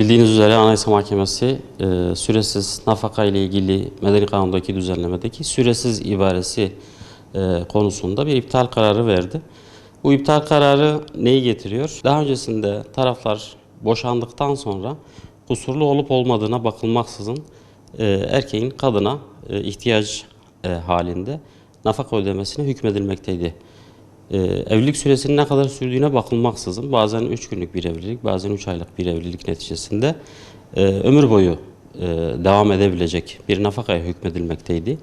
Bildiğiniz üzere Anayasa Mahkemesi süresiz nafaka ile ilgili Medeni Kanun'daki düzenlemedeki süresiz ibaresi konusunda bir iptal kararı verdi. Bu iptal kararı neyi getiriyor? Daha öncesinde taraflar boşandıktan sonra kusurlu olup olmadığına bakılmaksızın erkeğin kadına ihtiyaç halinde nafaka ödemesine hükmedilmekteydi. Evlilik süresinin ne kadar sürdüğüne bakılmaksızın bazen 3 günlük bir evlilik, bazen 3 aylık bir evlilik neticesinde ömür boyu devam edebilecek bir nafakaya hükmedilmekteydi.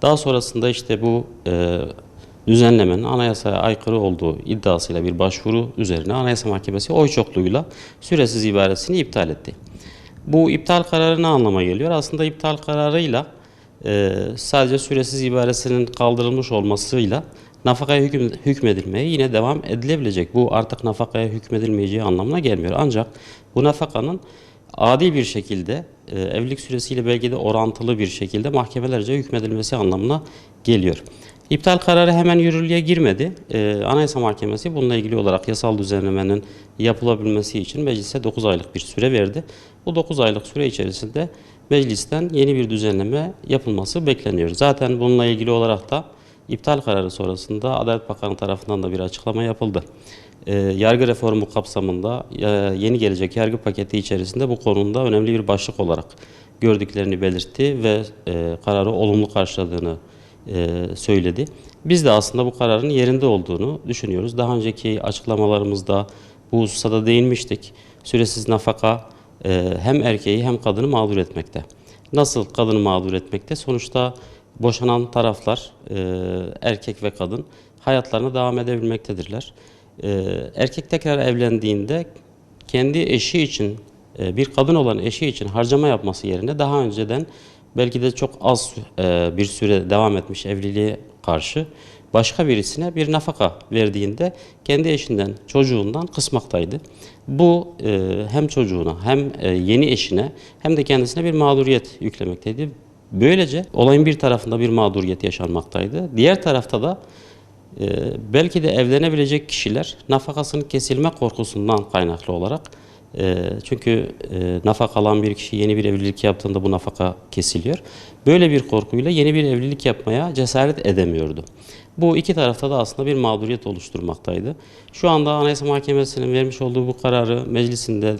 Daha sonrasında işte bu düzenlemenin anayasaya aykırı olduğu iddiasıyla bir başvuru üzerine Anayasa Mahkemesi oy çokluğuyla süresiz ibaresini iptal etti. Bu iptal kararı ne anlama geliyor? Aslında iptal kararıyla sadece süresiz ibaresinin kaldırılmış olmasıyla nafakaya hükmedilmeye yine devam edilebilecek. Bu artık nafakaya hükmedilmeyeceği anlamına gelmiyor. Ancak bu nafakanın adil bir şekilde evlilik süresiyle belki de orantılı bir şekilde mahkemelerce hükmedilmesi anlamına geliyor. İptal kararı hemen yürürlüğe girmedi. Anayasa Mahkemesi bununla ilgili olarak yasal düzenlemenin yapılabilmesi için meclise 9 aylık bir süre verdi. Bu 9 aylık süre içerisinde meclisten yeni bir düzenleme yapılması bekleniyor. Zaten bununla ilgili olarak da iptal kararı sonrasında Adalet Bakanı tarafından da bir açıklama yapıldı. Yargı reformu kapsamında yeni gelecek yargı paketi içerisinde bu konuda önemli bir başlık olarak gördüklerini belirtti ve kararı olumlu karşıladığını söyledi. Biz de aslında bu kararın yerinde olduğunu düşünüyoruz. Daha önceki açıklamalarımızda bu hususa da değinmiştik. Süresiz nafaka hem erkeği hem kadını mağdur etmekte. Nasıl kadını mağdur etmekte? Sonuçta boşanan taraflar erkek ve kadın hayatlarına devam edebilmektedirler. Erkek tekrar evlendiğinde kendi eşi için, bir kadın olan eşi için harcama yapması yerine daha önceden belki de çok az bir süre devam etmiş evliliğe karşı başka birisine bir nafaka verdiğinde kendi eşinden, çocuğundan kısmaktaydı. Bu hem çocuğuna hem yeni eşine hem de kendisine bir mağduriyet yüklemekteydi. Böylece olayın bir tarafında bir mağduriyet yaşanmaktaydı. Diğer tarafta da belki de evlenebilecek kişiler nafakasının kesilme korkusundan kaynaklı olarak çünkü nafaka alan bir kişi yeni bir evlilik yaptığında bu nafaka kesiliyor. Böyle bir korkuyla yeni bir evlilik yapmaya cesaret edemiyordu. Bu iki tarafta da aslında bir mağduriyet oluşturmaktaydı. Şu anda Anayasa Mahkemesi'nin vermiş olduğu bu kararı meclisinde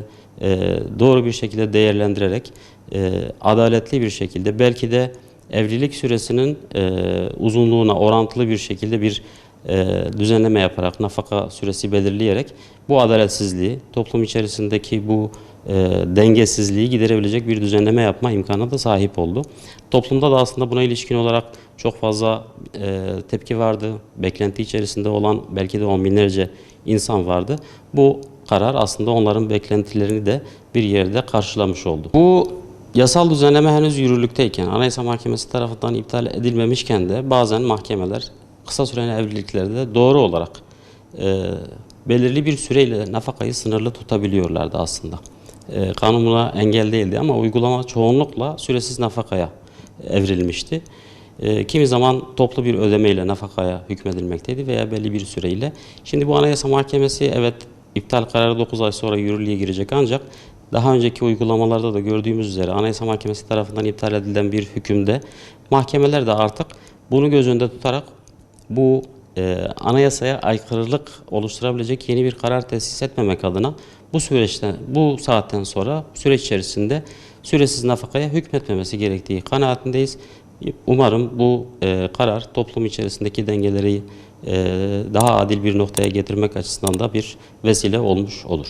doğru bir şekilde değerlendirerek adaletli bir şekilde belki de evlilik süresinin uzunluğuna orantılı bir şekilde bir düzenleme yaparak nafaka süresi belirleyerek bu adaletsizliği, toplum içerisindeki bu dengesizliği giderebilecek bir düzenleme yapma imkanına da sahip oldu. Toplumda da aslında buna ilişkin olarak çok fazla tepki vardı. Beklenti içerisinde olan belki de on binlerce insan vardı. Bu karar aslında onların beklentilerini de bir yerde karşılamış oldu. Bu yasal düzenleme henüz yürürlükteyken, Anayasa Mahkemesi tarafından iptal edilmemişken de bazen mahkemeler kısa süreli evliliklerde doğru olarak belirli bir süreyle nafakayı sınırlı tutabiliyorlardı aslında. Kanun buna engel değildi ama uygulama çoğunlukla süresiz nafakaya evrilmişti. Kimi zaman toplu bir ödemeyle nafakaya hükmedilmekteydi veya belli bir süreyle. Şimdi bu Anayasa Mahkemesi evet iptal kararı 9 ay sonra yürürlüğe girecek ancak daha önceki uygulamalarda da gördüğümüz üzere Anayasa Mahkemesi tarafından iptal edilen bir hükümde mahkemeler de artık bunu göz önünde tutarak bu anayasaya aykırılık oluşturabilecek yeni bir karar tesis etmemek adına bu saatten sonra süreç içerisinde süresiz nafakaya hükmetmemesi gerektiği kanaatindeyiz. Umarım bu karar toplum içerisindeki dengeleri daha adil bir noktaya getirmek açısından da bir vesile olmuş olur.